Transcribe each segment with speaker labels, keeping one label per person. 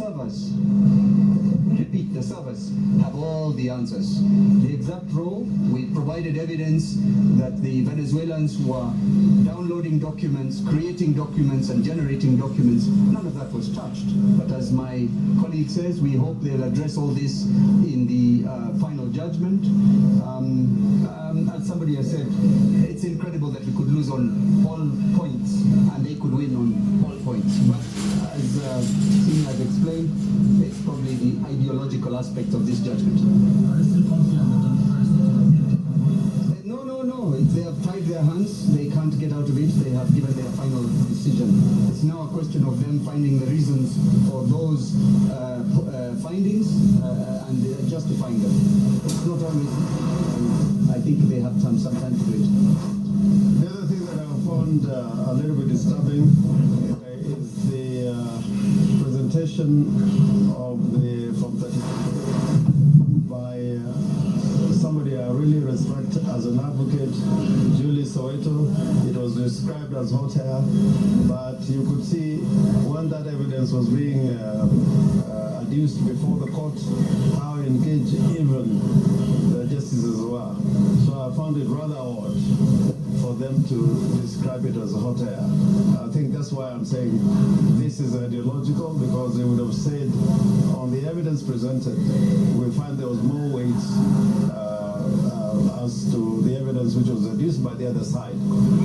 Speaker 1: servers, repeat, the servers have all the answers. The exact role, we provided evidence that the Venezuelans were downloading documents, creating documents, and generating documents. None of that was touched. But as my colleague says, we hope they'll address all this in the final judgment. As somebody has said, it's incredible that we could lose on all points and they could win on all points. But as Singh has explained, it's probably the ideological aspect of this judgment. No. If they have tied their hands, they can't get out of it. They have given their final decision. It's now a question of them finding the reasons for those findings and justifying them. It's not always. I think they have some time to do it.
Speaker 2: The other thing that I found a little bit disturbing is the presentation of the Form 34 by somebody I really respect as an advocate, Julie Soweto. It was described as hot air, but you could see when that evidence was being adduced before the court, how engaged even the justices were. So I found it rather odd for them to describe it as hot air. I think that's why I'm saying this is ideological, because they would have said on the evidence presented, we find there was more weight as to the evidence which was adduced by the other side.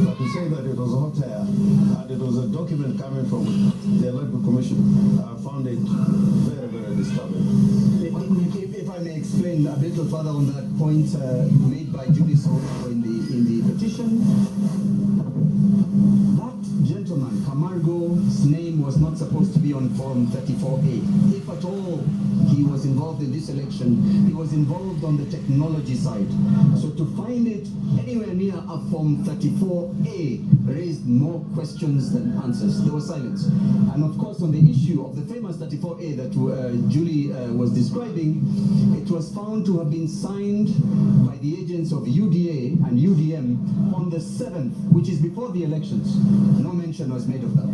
Speaker 2: But to say that it was hot air and it was a document coming from the Electoral Commission, I found it very, very disturbing.
Speaker 1: If I may explain a little further on that point made by Julie Soweto in the petition, that gentleman, Camargo's name was not supposed to be on Form 34A. If at all he was involved in this election, he was involved on the technology side. So to find it anywhere near a Form 34A raised more questions than answers. There was silence. And of course, on the issue of the famous 34A that Julie was describing, it was found to have been signed by the agents of UDA and UDM on the 7th, which is before the elections. No mention was made of that.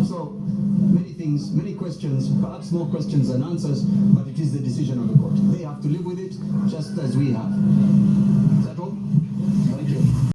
Speaker 1: So many things, many questions, perhaps more questions than answers, but it is the decision of the court. They have to live with it just as we have. Is that all? Thank you.